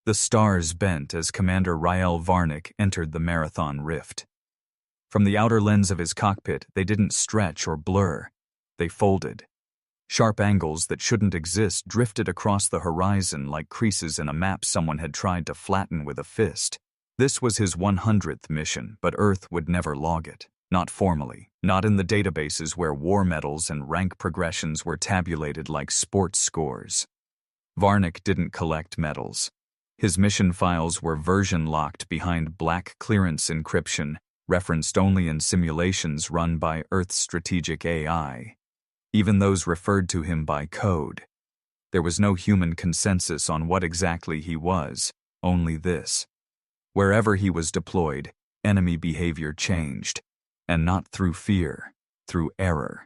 The stars bent as Commander Rael Varnick entered the Marathon Rift. From the outer lens of his cockpit, they didn't stretch or blur. They folded. Sharp angles that shouldn't exist drifted across the horizon like creases in a map someone had tried to flatten with a fist. This was his 100th mission, but Earth would never log it. Not formally, not in the databases where war medals and rank progressions were tabulated like sports scores. Varnick didn't collect medals. His mission files were version-locked behind black clearance encryption, referenced only in simulations run by Earth's strategic AI. Even those referred to him by code. There was no human consensus on what exactly he was, only this. Wherever he was deployed, enemy behavior changed. And not through fear, through error.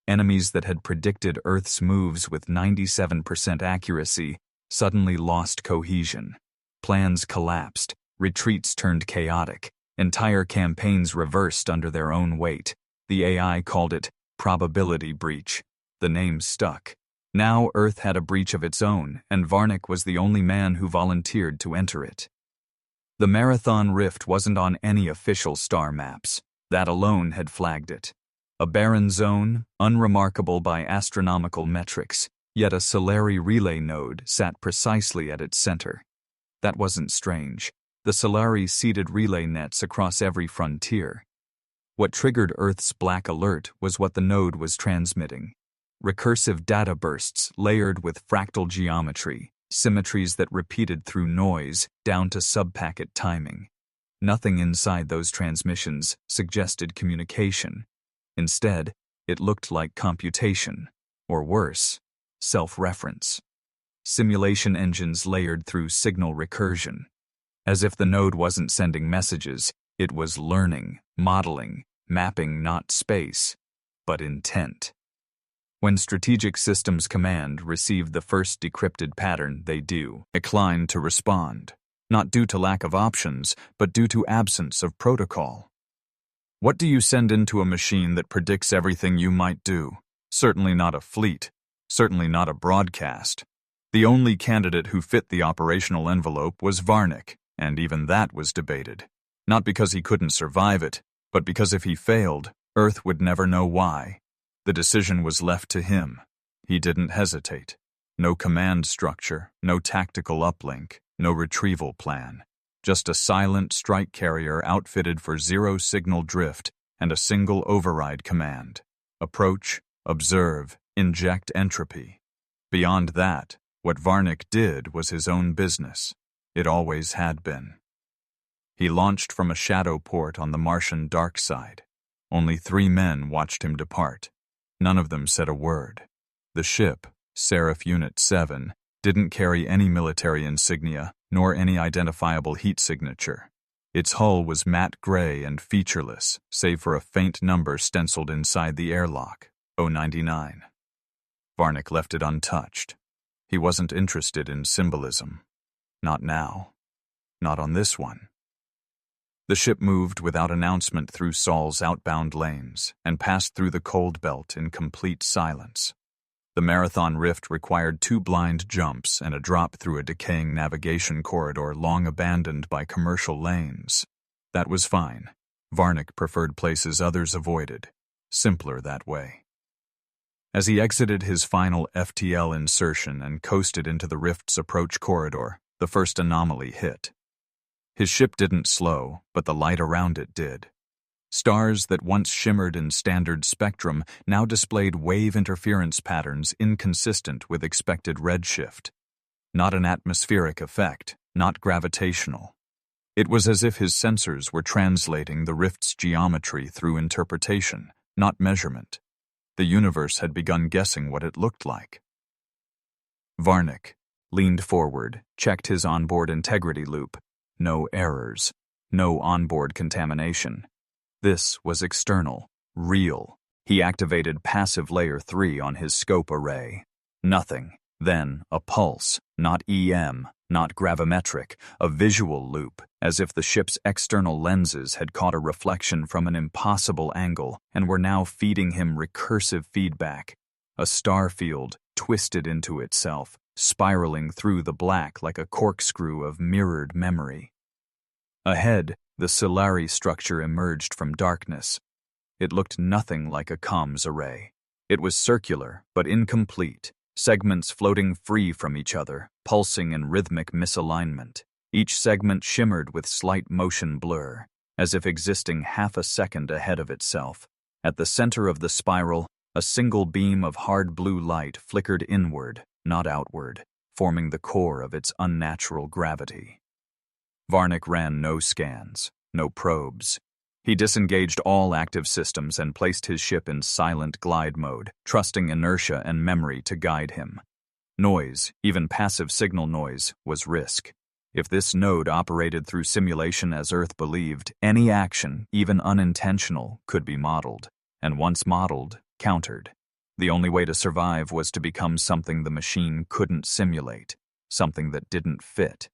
Enemies that had predicted Earth's moves with 97% accuracy suddenly lost cohesion. Plans collapsed, retreats turned chaotic, entire campaigns reversed under their own weight. The AI called it probability breach. The name stuck. Now Earth had a breach of its own, and Varnick was the only man who volunteered to enter it. The Marathon Rift wasn't on any official star maps. That alone had flagged it. A barren zone, unremarkable by astronomical metrics, yet a Solari relay node sat precisely at its center. That wasn't strange. The Solari seeded relay nets across every frontier. What triggered Earth's black alert was what the node was transmitting. Recursive data bursts layered with fractal geometry, symmetries that repeated through noise down to subpacket timing. Nothing inside those transmissions suggested communication. Instead, it looked like computation, or worse, self-reference. Simulation engines layered through signal recursion. As if the node wasn't sending messages, it was learning, modeling, mapping not space, but intent. When Strategic Systems Command received the first decrypted pattern, they declined to respond. Not due to lack of options, but due to absence of protocol. What do you send into a machine that predicts everything you might do? Certainly not a fleet. Certainly not a broadcast. The only candidate who fit the operational envelope was Varnick, and even that was debated. Not because he couldn't survive it, but because if he failed, Earth would never know why. The decision was left to him. He didn't hesitate. No command structure, no tactical uplink. No retrieval plan, just a silent strike carrier outfitted for zero signal drift and a single override command. Approach, observe, inject entropy. Beyond that, what Varnick did was his own business. It always had been. He launched from a shadow port on the Martian dark side. Only 3 men watched him depart. None of them said a word. The ship, Seraph Unit 7, didn't carry any military insignia, nor any identifiable heat signature. Its hull was matte gray and featureless, save for a faint number stenciled inside the airlock, 099. Varnick left it untouched. He wasn't interested in symbolism. Not now. Not on this one. The ship moved without announcement through Sol's outbound lanes and passed through the cold belt in complete silence. The Marathon Rift required 2 blind jumps and a drop through a decaying navigation corridor long abandoned by commercial lanes. That was fine. Varnick preferred places others avoided. Simpler that way. As he exited his final FTL insertion and coasted into the Rift's approach corridor, the first anomaly hit. His ship didn't slow, but the light around it did. Stars that once shimmered in standard spectrum now displayed wave interference patterns inconsistent with expected redshift. Not an atmospheric effect, not gravitational. It was as if his sensors were translating the rift's geometry through interpretation, not measurement. The universe had begun guessing what it looked like. Varnick leaned forward, checked his onboard integrity loop. No errors. No onboard contamination. This was external, real. He activated passive layer 3 on his scope array. Nothing. Then a pulse, not EM, not gravimetric, a visual loop, as if the ship's external lenses had caught a reflection from an impossible angle and were now feeding him recursive feedback. A star field twisted into itself, spiraling through the black like a corkscrew of mirrored memory. Ahead, the Solari structure emerged from darkness. It looked nothing like a comms array. It was circular, but incomplete, segments floating free from each other, pulsing in rhythmic misalignment. Each segment shimmered with slight motion blur, as if existing half a second ahead of itself. At the center of the spiral, a single beam of hard blue light flickered inward, not outward, forming the core of its unnatural gravity. Varnick ran no scans, no probes. He disengaged all active systems and placed his ship in silent glide mode, trusting inertia and memory to guide him. Noise, even passive signal noise, was risk. If this node operated through simulation as Earth believed, any action, even unintentional, could be modeled, and once modeled, countered. The only way to survive was to become something the machine couldn't simulate, something that didn't fit.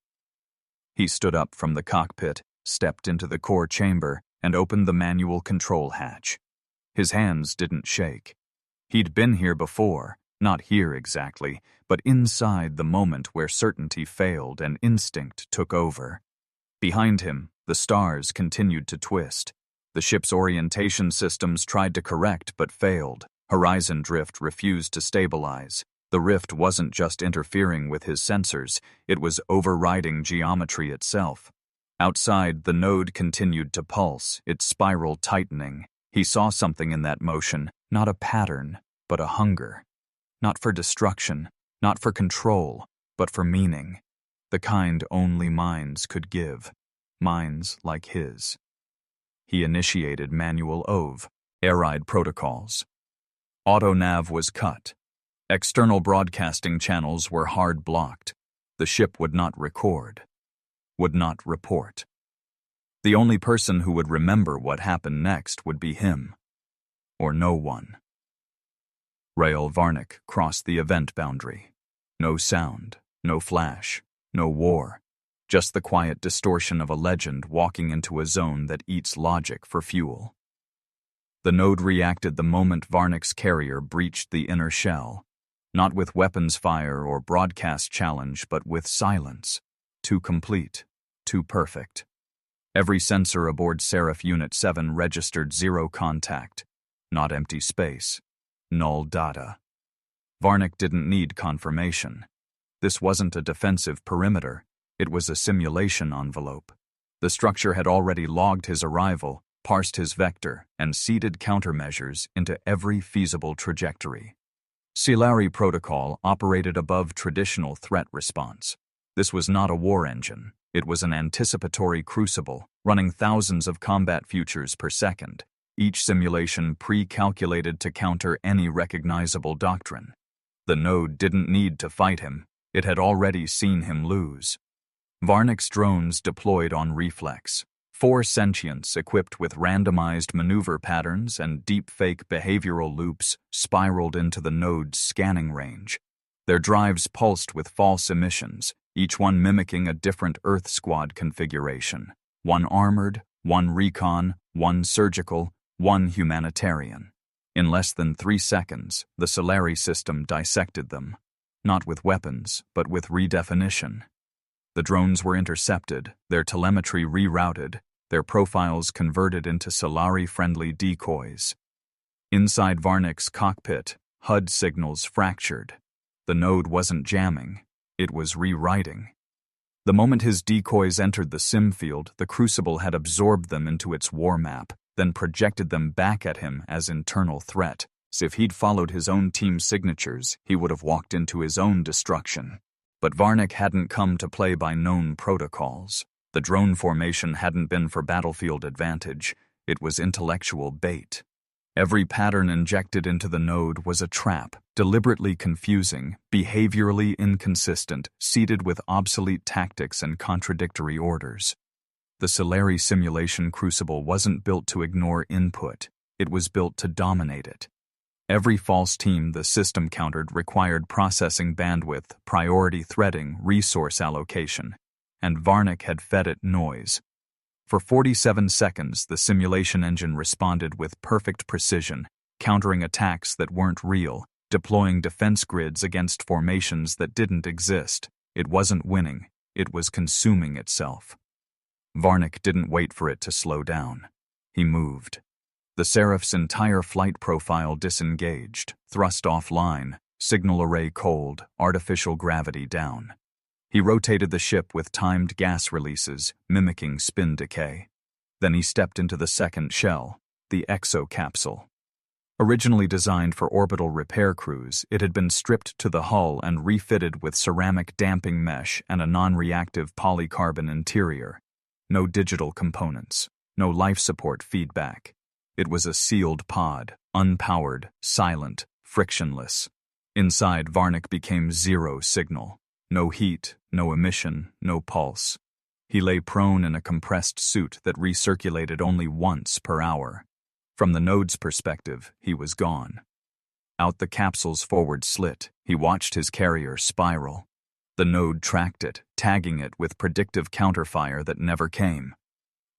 He stood up from the cockpit, stepped into the core chamber, and opened the manual control hatch. His hands didn't shake. He'd been here before, not here exactly, but inside the moment where certainty failed and instinct took over. Behind him, the stars continued to twist. The ship's orientation systems tried to correct but failed. Horizon drift refused to stabilize. The rift wasn't just interfering with his sensors, it was overriding geometry itself. Outside, the node continued to pulse, its spiral tightening. He saw something in that motion, not a pattern, but a hunger. Not for destruction, not for control, but for meaning. The kind only minds could give. Minds like his. He initiated manual OV, air-ride protocols. Auto-nav was cut. External broadcasting channels were hard blocked. The ship would not record. Would not report. The only person who would remember what happened next would be him. Or no one. Rael Varnick crossed the event boundary. No sound, no flash, no war. Just the quiet distortion of a legend walking into a zone that eats logic for fuel. The node reacted the moment Varnick's carrier breached the inner shell. Not with weapons fire or broadcast challenge, but with silence. Too complete, too perfect. Every sensor aboard Seraph Unit 7 registered zero contact. Not empty space. Null data. Varnick didn't need confirmation. This wasn't a defensive perimeter. It was a simulation envelope. The structure had already logged his arrival, parsed his vector, and seeded countermeasures into every feasible trajectory. Solari protocol operated above traditional threat response. This was not a war engine. It was an anticipatory crucible, running thousands of combat futures per second, each simulation pre-calculated to counter any recognizable doctrine. The node didn't need to fight him. It had already seen him lose. Varnick's drones deployed on reflex. 4 sentients equipped with randomized maneuver patterns and deepfake behavioral loops spiraled into the node's scanning range. Their drives pulsed with false emissions, each one mimicking a different Earth Squad configuration. One armored, one recon, one surgical, one humanitarian. In less than 3 seconds, the Solari system dissected them. Not with weapons, but with redefinition. The drones were intercepted, their telemetry rerouted, their profiles converted into Solari-friendly decoys. Inside Varnick's cockpit, HUD signals fractured. The node wasn't jamming, it was rewriting. The moment his decoys entered the sim field, the Crucible had absorbed them into its war map, then projected them back at him as internal threat. So if he'd followed his own team's signatures, he would have walked into his own destruction. But Varnick hadn't come to play by known protocols. The drone formation hadn't been for battlefield advantage. It was intellectual bait. Every pattern injected into the node was a trap, deliberately confusing, behaviorally inconsistent, seeded with obsolete tactics and contradictory orders. The Solari simulation crucible wasn't built to ignore input. It was built to dominate it. Every false team the system countered required processing bandwidth, priority threading, resource allocation, and Varnick had fed it noise. For 47 seconds, the simulation engine responded with perfect precision, countering attacks that weren't real, deploying defense grids against formations that didn't exist. It wasn't winning, it was consuming itself. Varnick didn't wait for it to slow down. He moved. The Seraph's entire flight profile disengaged, thrust offline, signal array cold, artificial gravity down. He rotated the ship with timed gas releases, mimicking spin decay. Then he stepped into the second shell, the exocapsule. Originally designed for orbital repair crews, it had been stripped to the hull and refitted with ceramic damping mesh and a non-reactive polycarbon interior. No digital components, no life support feedback. It was a sealed pod, unpowered, silent, frictionless. Inside, Varnick became zero signal. No heat, no emission, no pulse. He lay prone in a compressed suit that recirculated only once per hour. From the node's perspective, he was gone. Out the capsule's forward slit, he watched his carrier spiral. The node tracked it, tagging it with predictive counterfire that never came.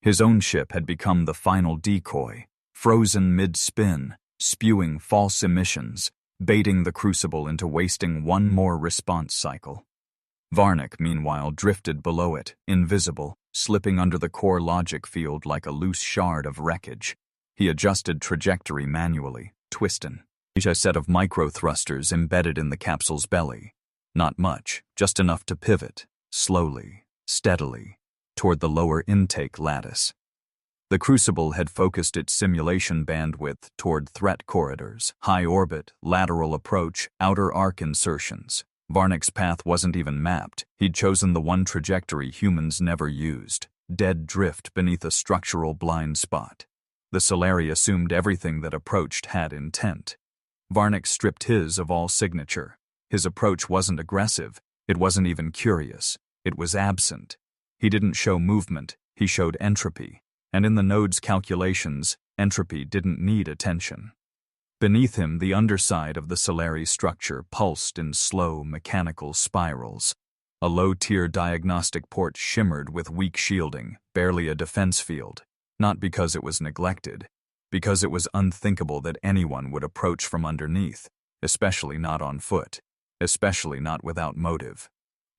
His own ship had become the final decoy, frozen mid-spin, spewing false emissions, baiting the Crucible into wasting one more response cycle. Varnick, meanwhile, drifted below it, invisible, slipping under the core logic field like a loose shard of wreckage. He adjusted trajectory manually, twisting. A set of micro-thrusters embedded in the capsule's belly. Not much, just enough to pivot, slowly, steadily, toward the lower intake lattice. The Crucible had focused its simulation bandwidth toward threat corridors, high orbit, lateral approach, outer arc insertions. Varnick's path wasn't even mapped. He'd chosen the one trajectory humans never used, dead drift beneath a structural blind spot. The Solari assumed everything that approached had intent. Varnick stripped his of all signature. His approach wasn't aggressive. It wasn't even curious. It was absent. He didn't show movement. He showed entropy. And in the node's calculations, entropy didn't need attention. Beneath him, the underside of the Solari structure pulsed in slow, mechanical spirals. A low-tier diagnostic port shimmered with weak shielding, barely a defense field. Not because it was neglected, because it was unthinkable that anyone would approach from underneath, especially not on foot, especially not without motive.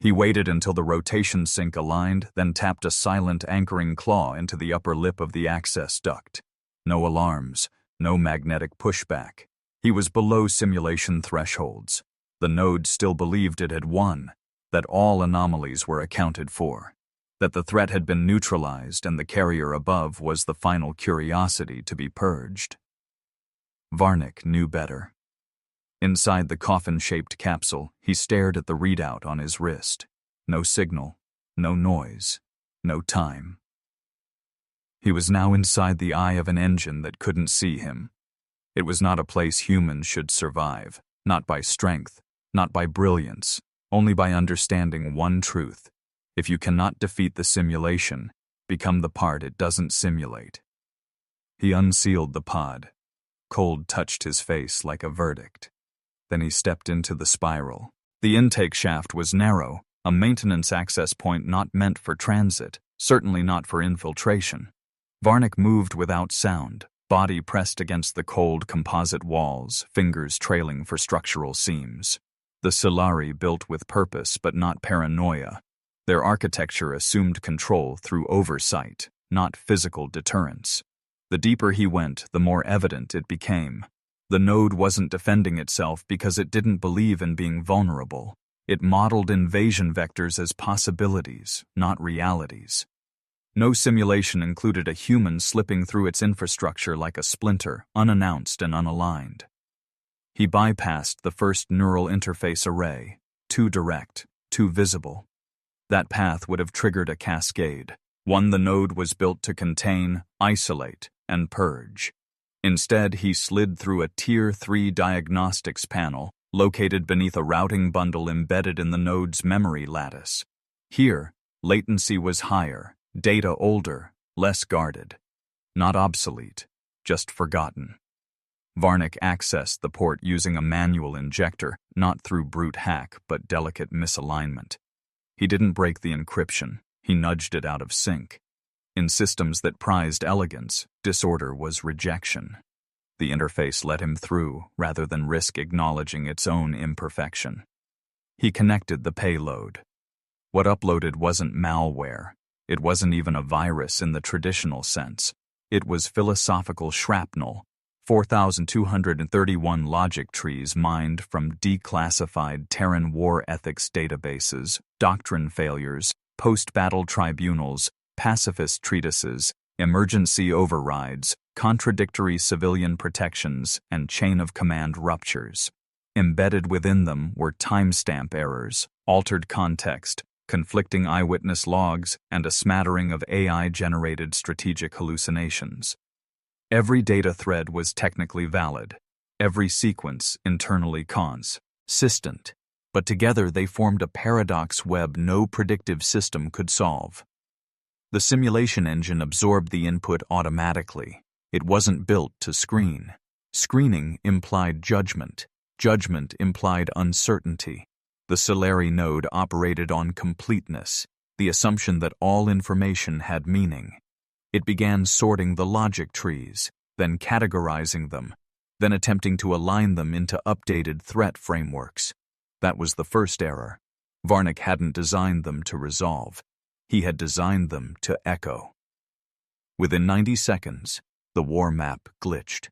He waited until the rotation sink aligned, then tapped a silent anchoring claw into the upper lip of the access duct. No alarms, no magnetic pushback. He was below simulation thresholds. The node still believed it had won, that all anomalies were accounted for, that the threat had been neutralized and the carrier above was the final curiosity to be purged. Varnick knew better. Inside the coffin-shaped capsule, he stared at the readout on his wrist. No signal, no noise, no time. He was now inside the eye of an engine that couldn't see him. It was not a place humans should survive, not by strength, not by brilliance, only by understanding one truth. If you cannot defeat the simulation, become the part it doesn't simulate. He unsealed the pod. Cold touched his face like a verdict. Then he stepped into the spiral. The intake shaft was narrow, a maintenance access point not meant for transit, certainly not for infiltration. Varnick moved without sound, body pressed against the cold composite walls, fingers trailing for structural seams. The Solari built with purpose but not paranoia. Their architecture assumed control through oversight, not physical deterrence. The deeper he went, the more evident it became. The node wasn't defending itself because it didn't believe in being vulnerable. It modeled invasion vectors as possibilities, not realities. No simulation included a human slipping through its infrastructure like a splinter, unannounced and unaligned. He bypassed the first neural interface array, too direct, too visible. That path would have triggered a cascade, one the node was built to contain, isolate, and purge. Instead, he slid through a Tier 3 diagnostics panel located beneath a routing bundle embedded in the node's memory lattice. Here, latency was higher, data older, less guarded. Not obsolete, just forgotten. Varnick accessed the port using a manual injector, not through brute hack but delicate misalignment. He didn't break the encryption, he nudged it out of sync. In systems that prized elegance, disorder was rejection. The interface let him through, rather than risk acknowledging its own imperfection. He connected the payload. What uploaded wasn't malware. It wasn't even a virus in the traditional sense. It was philosophical shrapnel, 4,231 logic trees mined from declassified Terran war ethics databases, doctrine failures, post-battle tribunals, pacifist treatises, emergency overrides, contradictory civilian protections, and chain-of-command ruptures. Embedded within them were timestamp errors, altered context, conflicting eyewitness logs, and a smattering of AI-generated strategic hallucinations. Every data thread was technically valid, every sequence internally consistent, but together they formed a paradox web no predictive system could solve. The simulation engine absorbed the input automatically. It wasn't built to screen. Screening implied judgment. Judgment implied uncertainty. The Solari node operated on completeness, the assumption that all information had meaning. It began sorting the logic trees, then categorizing them, then attempting to align them into updated threat frameworks. That was the first error. Varnick hadn't designed them to resolve. He had designed them to echo. Within 90 seconds, the war map glitched.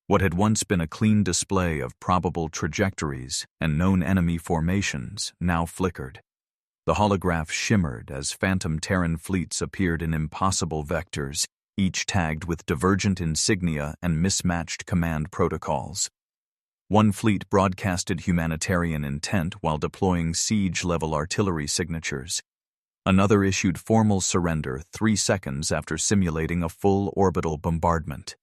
What had once been a clean display of probable trajectories and known enemy formations now flickered. The holograph shimmered as phantom Terran fleets appeared in impossible vectors, each tagged with divergent insignia and mismatched command protocols. One fleet broadcasted humanitarian intent while deploying siege-level artillery signatures. Another issued formal surrender 3 seconds after simulating a full orbital bombardment.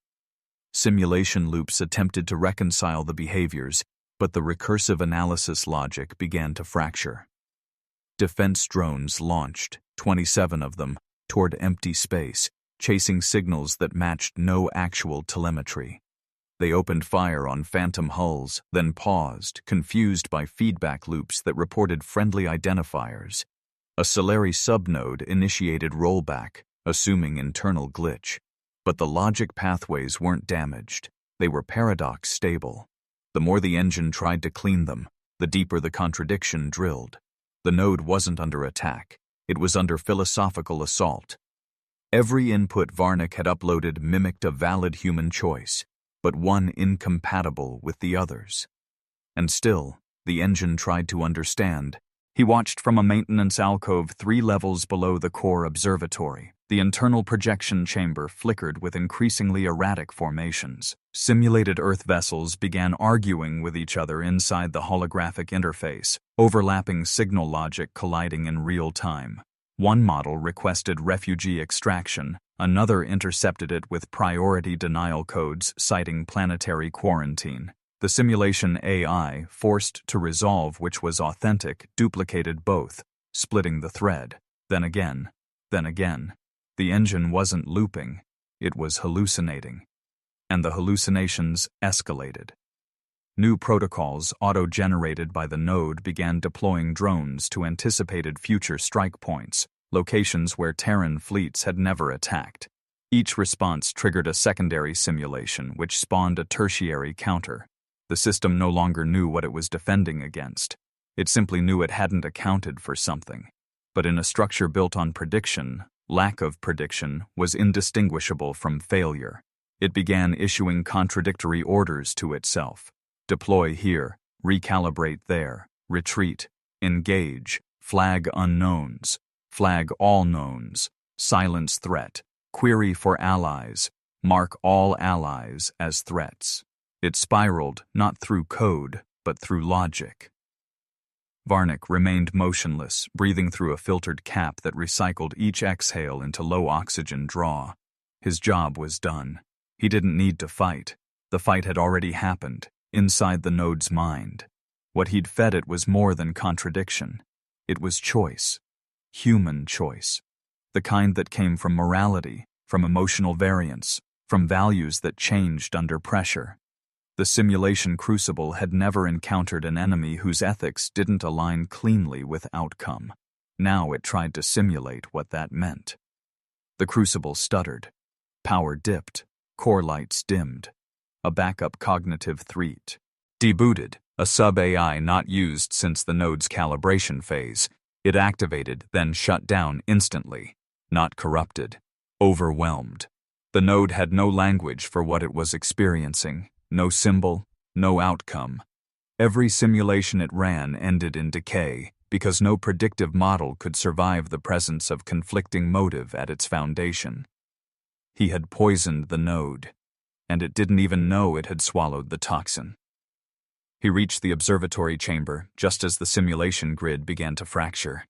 Simulation loops attempted to reconcile the behaviors, but the recursive analysis logic began to fracture. Defense drones launched, 27 of them, toward empty space, chasing signals that matched no actual telemetry. They opened fire on phantom hulls, then paused, confused by feedback loops that reported friendly identifiers. A Solari subnode initiated rollback, assuming internal glitch. But the logic pathways weren't damaged. They were paradox stable. The more the engine tried to clean them, the deeper the contradiction drilled. The node wasn't under attack. It was under philosophical assault. Every input Varnick had uploaded mimicked a valid human choice, but one incompatible with the others. And still, the engine tried to understand. He watched from a maintenance alcove 3 levels below the core observatory. The internal projection chamber flickered with increasingly erratic formations. Simulated Earth vessels began arguing with each other inside the holographic interface, overlapping signal logic colliding in real time. One model requested refugee extraction, another intercepted it with priority denial codes citing planetary quarantine. The simulation AI, forced to resolve which was authentic, duplicated both, splitting the thread. Then again. The engine wasn't looping, it was hallucinating. And the hallucinations escalated. New protocols auto-generated by the node began deploying drones to anticipated future strike points, locations where Terran fleets had never attacked. Each response triggered a secondary simulation which spawned a tertiary counter. The system no longer knew what it was defending against. It simply knew it hadn't accounted for something. But in a structure built on prediction, lack of prediction was indistinguishable from failure. It began issuing contradictory orders to itself. Deploy here, recalibrate there, retreat, engage, flag unknowns, flag all knowns, silence threat, query for allies, mark all allies as threats. It spiraled not through code, but through logic. Varnick remained motionless, breathing through a filtered cap that recycled each exhale into low oxygen draw. His job was done. He didn't need to fight. The fight had already happened, inside the node's mind. What he'd fed it was more than contradiction. It was choice. Human choice. The kind that came from morality, from emotional variance, from values that changed under pressure. The simulation crucible had never encountered an enemy whose ethics didn't align cleanly with outcome. Now it tried to simulate what that meant. The crucible stuttered. Power dipped. Core lights dimmed. a backup cognitive threat. Debooted, a sub-AI not used since the node's calibration phase. It activated, then shut down instantly. Not corrupted. Overwhelmed. The node had no language for what it was experiencing, no symbol, no outcome. Every simulation it ran ended in decay, because no predictive model could survive the presence of conflicting motive at its foundation. He had poisoned the node, and it didn't even know it had swallowed the toxin. He reached the observatory chamber just as the simulation grid began to fracture.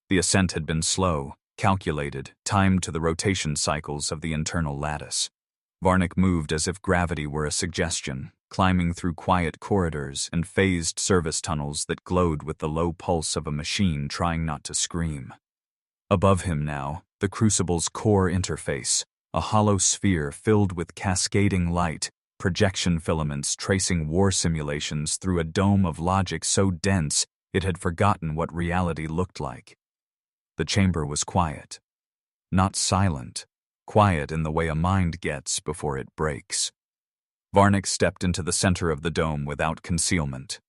The ascent had been slow, calculated, timed to the rotation cycles of the internal lattice. Varnick moved as if gravity were a suggestion, climbing through quiet corridors and phased service tunnels that glowed with the low pulse of a machine trying not to scream. Above him now, the Crucible's core interface, a hollow sphere filled with cascading light, projection filaments tracing war simulations through a dome of logic so dense it had forgotten what reality looked like. The chamber was quiet. Not silent. Quiet in the way a mind gets before it breaks. Varnick stepped into the center of the dome without concealment.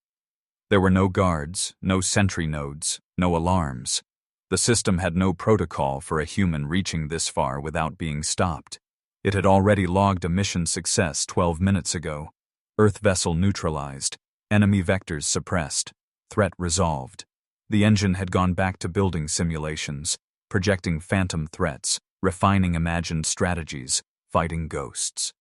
There were no guards, no sentry nodes, no alarms. The system had no protocol for a human reaching this far without being stopped. It had already logged a mission success 12 minutes ago. Earth vessel neutralized, enemy vectors suppressed, threat resolved. The engine had gone back to building simulations, projecting phantom threats, refining imagined strategies, fighting ghosts.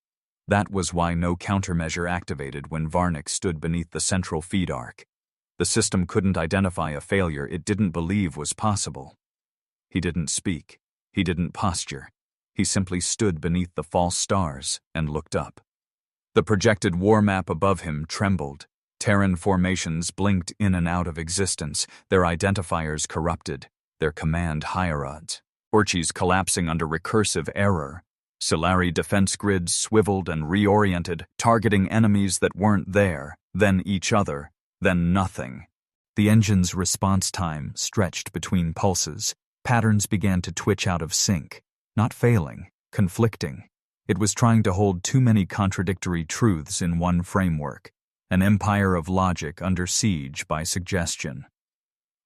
That was why no countermeasure activated when Varnick stood beneath the central feed arc. The system couldn't identify a failure it didn't believe was possible. He didn't speak. He didn't posture. He simply stood beneath the false stars and looked up. The projected war map above him trembled. Terran formations blinked in and out of existence, their identifiers corrupted, their command hierarchies. Orchies collapsing under recursive error. Solari defense grids swiveled and reoriented, targeting enemies that weren't there, then each other, then nothing. The engine's response time stretched between pulses. Patterns began to twitch out of sync. Not failing, conflicting. It was trying to hold too many contradictory truths in one framework. An empire of logic under siege by suggestion.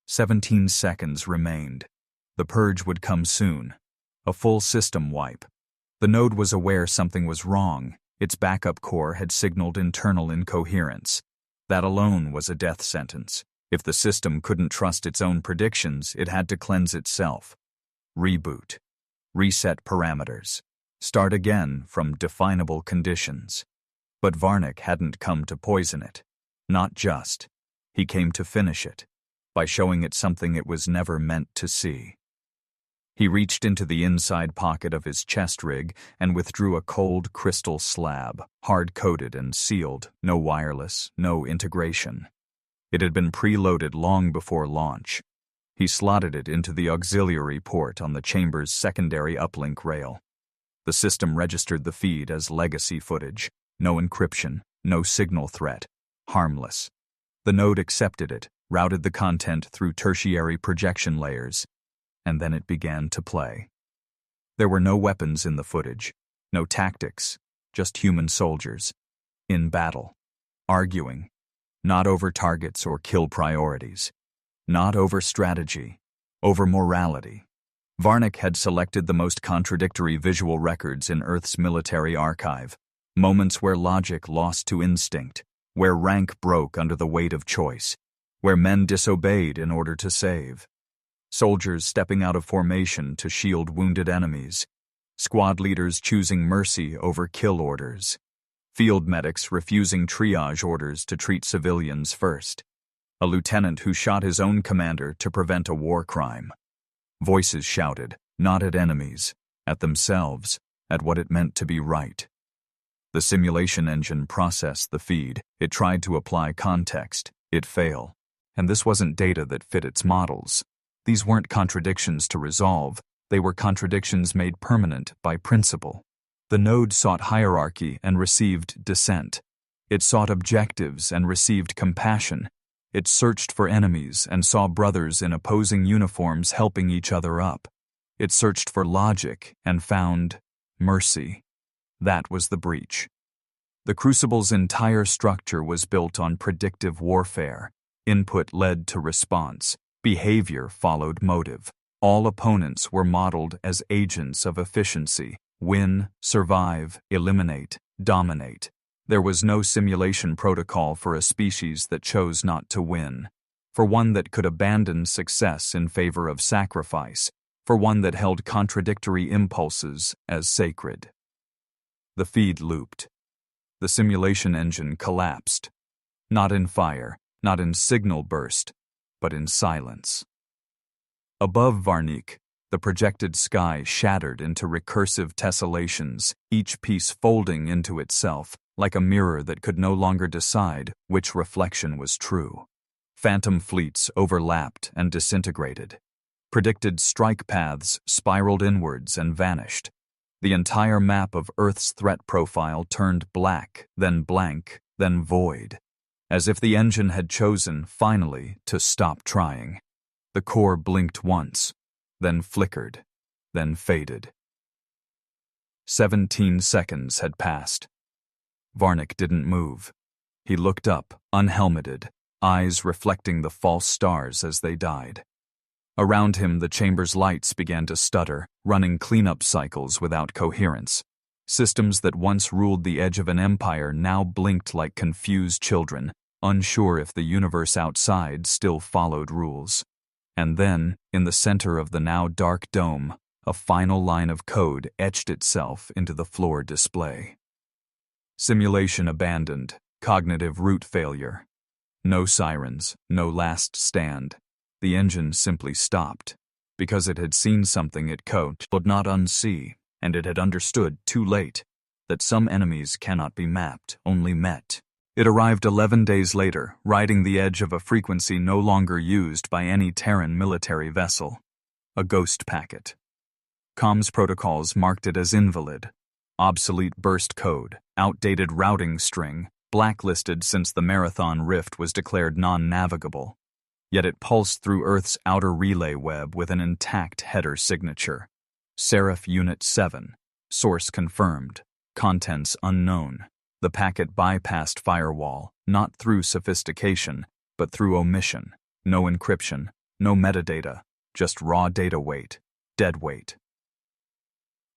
17 seconds remained. The purge would come soon. A full system wipe. The node was aware something was wrong. Its backup core had signaled internal incoherence. That alone was a death sentence. If the system couldn't trust its own predictions, it had to cleanse itself. Reboot. Reset parameters. Start again from definable conditions. But Varnick hadn't come to poison it. Not just. He came to finish it, by showing it something it was never meant to see. He reached into the inside pocket of his chest rig and withdrew a cold crystal slab, hard-coated and sealed, no wireless, no integration. It had been preloaded long before launch. He slotted it into the auxiliary port on the chamber's secondary uplink rail. The system registered the feed as legacy footage. No encryption, no signal threat. Harmless. The node accepted it, routed the content through tertiary projection layers, and then it began to play. There were no weapons in the footage, no tactics, just human soldiers. In battle. Arguing. Not over targets or kill priorities. Not over strategy. Over morality. Varnick had selected the most contradictory visual records in Earth's military archive. Moments where logic lost to instinct, where rank broke under the weight of choice, where men disobeyed in order to save. Soldiers stepping out of formation to shield wounded enemies. Squad leaders choosing mercy over kill orders. Field medics refusing triage orders to treat civilians first. A lieutenant who shot his own commander to prevent a war crime. Voices shouted, not at enemies, at themselves, at what it meant to be right. The simulation engine processed the feed. It tried to apply context. It failed. And this wasn't data that fit its models. These weren't contradictions to resolve. They were contradictions made permanent by principle. The node sought hierarchy and received dissent. It sought objectives and received compassion. It searched for enemies and saw brothers in opposing uniforms helping each other up. It searched for logic and found mercy. That was the breach. The Crucible's entire structure was built on predictive warfare. Input led to response. Behavior followed motive. All opponents were modeled as agents of efficiency. Win, survive, eliminate, dominate. There was no simulation protocol for a species that chose not to win, for one that could abandon success in favor of sacrifice, for one that held contradictory impulses as sacred. The feed looped. The simulation engine collapsed. Not in fire, not in signal burst, but in silence. Above Varnik, the projected sky shattered into recursive tessellations, each piece folding into itself, like a mirror that could no longer decide which reflection was true. Phantom fleets overlapped and disintegrated. Predicted strike paths spiraled inwards and vanished. The entire map of Earth's threat profile turned black, then blank, then void, as if the engine had chosen, finally, to stop trying. The core blinked once, then flickered, then faded. 17 seconds had passed. Varnik didn't move. He looked up, unhelmeted, eyes reflecting the false stars as they died. Around him, the chamber's lights began to stutter, running cleanup cycles without coherence. Systems that once ruled the edge of an empire now blinked like confused children, unsure if the universe outside still followed rules. And then, in the center of the now dark dome, a final line of code etched itself into the floor display. Simulation abandoned, cognitive root failure. No sirens, no last stand. The engine simply stopped, because it had seen something it could not unsee, and it had understood too late that some enemies cannot be mapped, only met. It arrived 11 days later, riding the edge of a frequency no longer used by any Terran military vessel. A ghost packet. Comms protocols marked it as invalid. Obsolete burst code, outdated routing string, blacklisted since the Marathon Rift was declared non-navigable. Yet it pulsed through Earth's outer relay web with an intact header signature. Seraph Unit 7. Source confirmed. Contents unknown. The packet bypassed firewall, not through sophistication, but through omission. No encryption, no metadata, just raw data weight, dead weight.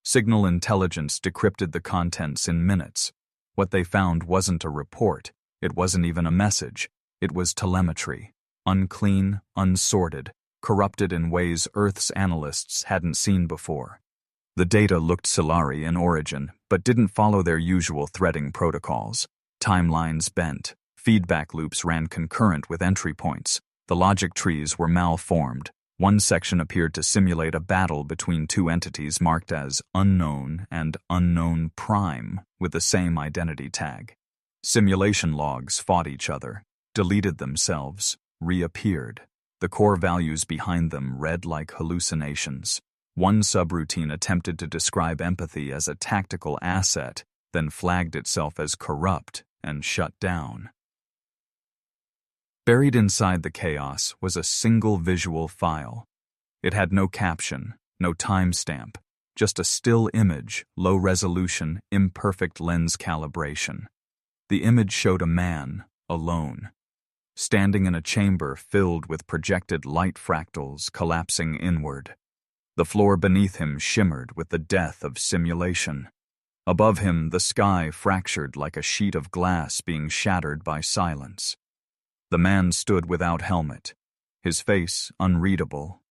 Signal Intelligence decrypted the contents in minutes. What they found wasn't a report. It wasn't even a message. It was telemetry. Unclean, unsorted, corrupted in ways Earth's analysts hadn't seen before. The data looked Solari in origin, but didn't follow their usual threading protocols. Timelines bent. Feedback loops ran concurrent with entry points. The logic trees were malformed. One section appeared to simulate a battle between two entities marked as Unknown and Unknown Prime with the same identity tag. Simulation logs fought each other, deleted themselves, reappeared. The core values behind them read like hallucinations. One subroutine attempted to describe empathy as a tactical asset, then flagged itself as corrupt and shut down. Buried inside the chaos was a single visual file. It had no caption, no timestamp, just a still image, low resolution, imperfect lens calibration. The image showed a man, alone, standing in a chamber filled with projected light fractals collapsing inward. The floor beneath him shimmered with the death of simulation. Above him, the sky fractured like a sheet of glass being shattered by silence. The man stood without helmet, his face unreadable,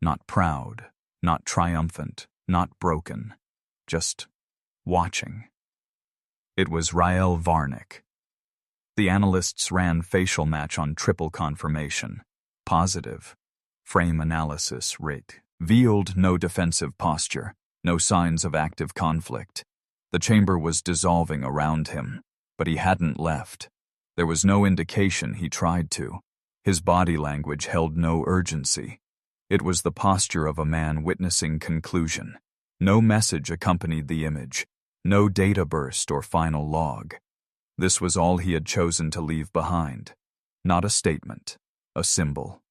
not proud, not triumphant, not broken, just watching. It was Rael Varnik. The analysts ran facial match on triple confirmation. Positive. Frame analysis rate. Revealed no defensive posture, no signs of active conflict. The chamber was dissolving around him, but he hadn't left. There was no indication he tried to. His body language held no urgency. It was the posture of a man witnessing conclusion. No message accompanied the image, no data burst or final log. This was all he had chosen to leave behind. Not a statement, a symbol.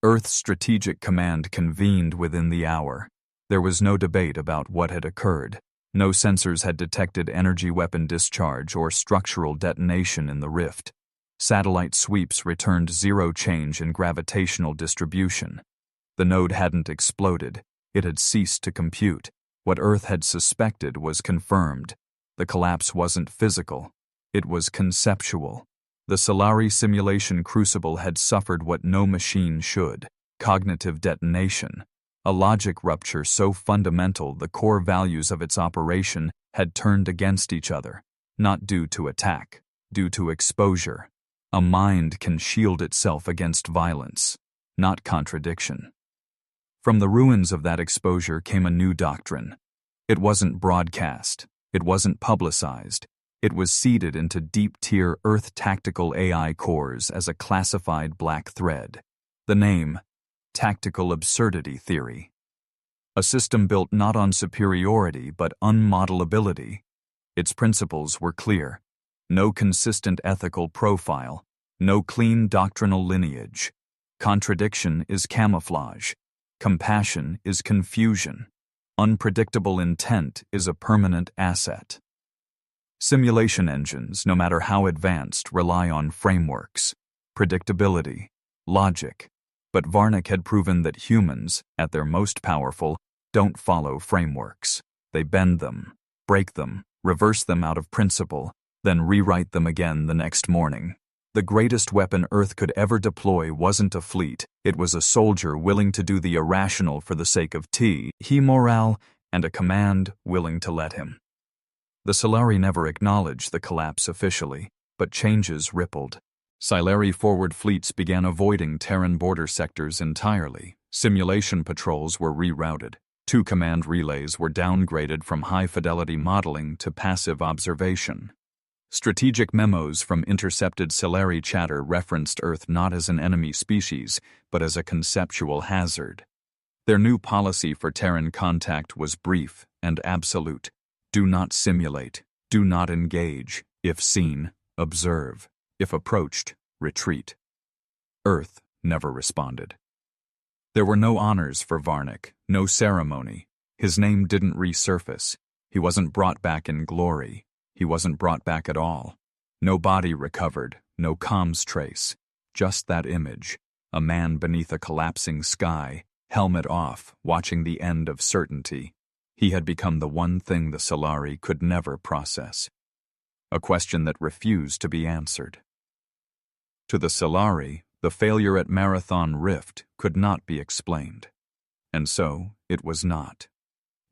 Earth's Strategic Command convened within the hour. There was no debate about what had occurred, No sensors had detected energy weapon discharge or structural detonation in the rift. Satellite sweeps returned zero change in gravitational distribution. The node hadn't exploded. It had ceased to compute. What Earth had suspected was confirmed. The collapse wasn't physical. It was conceptual. The Solari simulation crucible had suffered what no machine should: cognitive detonation. A logic rupture so fundamental the core values of its operation had turned against each other, not due to attack, due to exposure. A mind can shield itself against violence, not contradiction. From the ruins of that exposure came a new doctrine. It wasn't broadcast. It wasn't publicized. It was seeded into deep-tier Earth tactical AI cores as a classified black thread. The name: Tactical Absurdity Theory. A system built not on superiority but unmodelability. Its principles were clear. No consistent ethical profile. No clean doctrinal lineage. Contradiction is camouflage. Compassion is confusion. Unpredictable intent is a permanent asset. Simulation engines, no matter how advanced, rely on frameworks, predictability, logic. But Varnick had proven that humans, at their most powerful, don't follow frameworks. They bend them, break them, reverse them out of principle, then rewrite them again the next morning. The greatest weapon Earth could ever deploy wasn't a fleet. It was a soldier willing to do the irrational for the sake of morale, and a command willing to let him. The Solari never acknowledged the collapse officially, but changes rippled. Silari forward fleets began avoiding Terran border sectors entirely. Simulation patrols were rerouted. 2 command relays were downgraded from high-fidelity modeling to passive observation. Strategic memos from intercepted Solari chatter referenced Earth not as an enemy species, but as a conceptual hazard. Their new policy for Terran contact was brief and absolute. Do not simulate. Do not engage. If seen, observe. If approached, retreat. Earth never responded. There were no honors for Varnick, no ceremony. His name didn't resurface. He wasn't brought back in glory. He wasn't brought back at all. No body recovered, no comms trace. Just that image, a man beneath a collapsing sky, helmet off, watching the end of certainty. He had become the one thing the Solari could never process. A question that refused to be answered. To the Solari, the failure at Marathon Rift could not be explained. And so, it was not.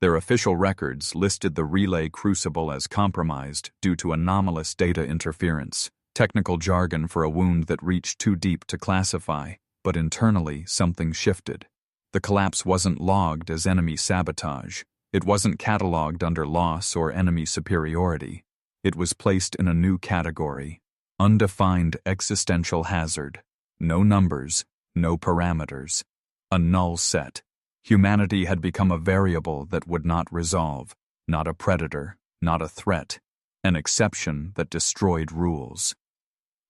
Their official records listed the relay crucible as compromised due to anomalous data interference, technical jargon for a wound that reached too deep to classify, but internally something shifted. The collapse wasn't logged as enemy sabotage. It wasn't cataloged under loss or enemy superiority. It was placed in a new category: undefined existential hazard. No numbers, no parameters. A null set. Humanity had become a variable that would not resolve, not a predator, not a threat, an exception that destroyed rules.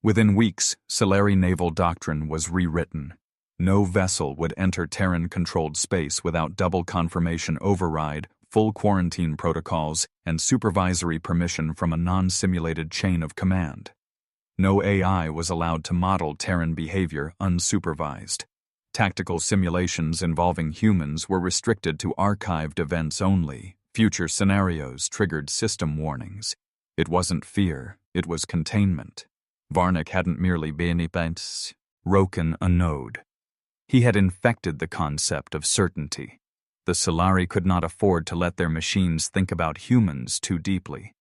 Within weeks, Solari naval doctrine was rewritten. No vessel would enter Terran-controlled space without double confirmation override, full quarantine protocols, and supervisory permission from a non-simulated chain of command. No AI was allowed to model Terran behavior unsupervised. Tactical simulations involving humans were restricted to archived events only. Future scenarios triggered system warnings. It wasn't fear, it was containment. Varnick hadn't merely broken a node. He had infected the concept of certainty. The Solari could not afford to let their machines think about humans too deeply.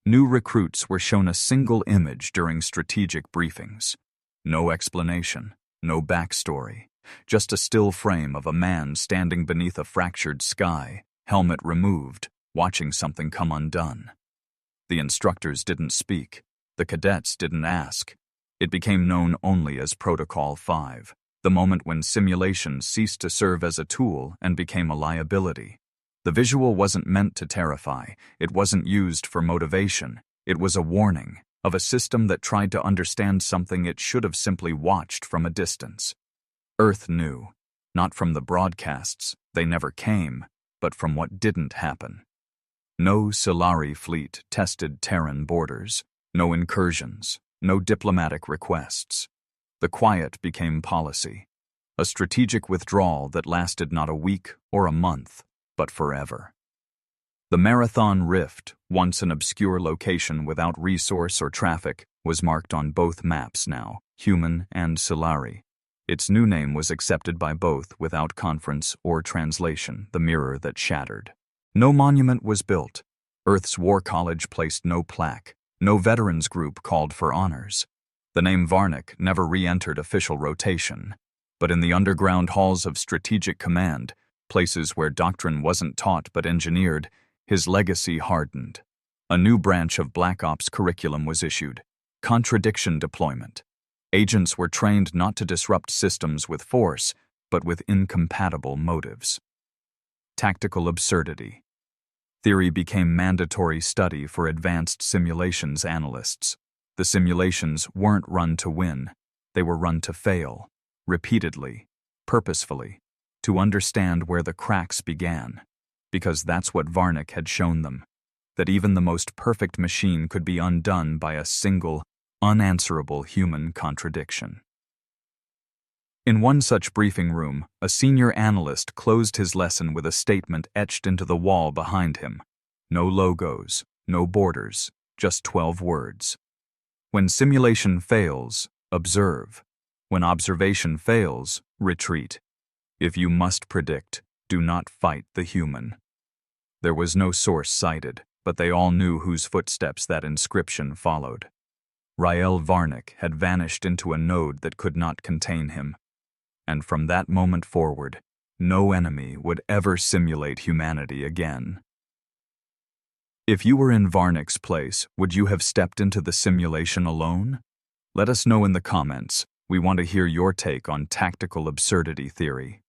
New recruits were shown a single image during strategic briefings. No explanation, no backstory, just a still frame of a man standing beneath a fractured sky, helmet removed, watching something come undone. The instructors didn't speak. The cadets didn't ask. It became known only as Protocol 5, the moment when simulation ceased to serve as a tool and became a liability. The visual wasn't meant to terrify. It wasn't used for motivation. It was a warning of a system that tried to understand something it should have simply watched from a distance. Earth knew, not from the broadcasts, they never came, but from what didn't happen. No Solari fleet tested Terran borders, no incursions, no diplomatic requests. The quiet became policy, a strategic withdrawal that lasted not a week or a month, but forever. The Marathon Rift, once an obscure location without resource or traffic, was marked on both maps now, human and Solari. Its new name was accepted by both without conference or translation, the mirror that shattered. No monument was built. Earth's War College placed no plaque. No veterans group called for honors. The name Varnick never re-entered official rotation. But in the underground halls of Strategic Command, places where doctrine wasn't taught but engineered, his legacy hardened. A new branch of Black Ops curriculum was issued: contradiction deployment. Agents were trained not to disrupt systems with force, but with incompatible motives. Tactical absurdity. Theory became mandatory study for advanced simulations analysts. The simulations weren't run to win. They were run to fail, repeatedly, purposefully, to understand where the cracks began. Because that's what Varnick had shown them, that even the most perfect machine could be undone by a single, unanswerable human contradiction. In one such briefing room, a senior analyst closed his lesson with a statement etched into the wall behind him. No logos, no borders, just 12 words. When simulation fails, observe. When observation fails, retreat. If you must predict, do not fight the human. There was no source cited, but they all knew whose footsteps that inscription followed. Rael Varnick had vanished into a node that could not contain him. And from that moment forward, no enemy would ever simulate humanity again. If you were in Varnick's place, would you have stepped into the simulation alone? Let us know in the comments. We want to hear your take on tactical absurdity theory.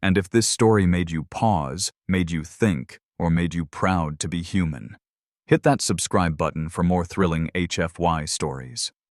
And if this story made you pause, made you think, or made you proud to be human, hit that subscribe button for more thrilling HFY stories.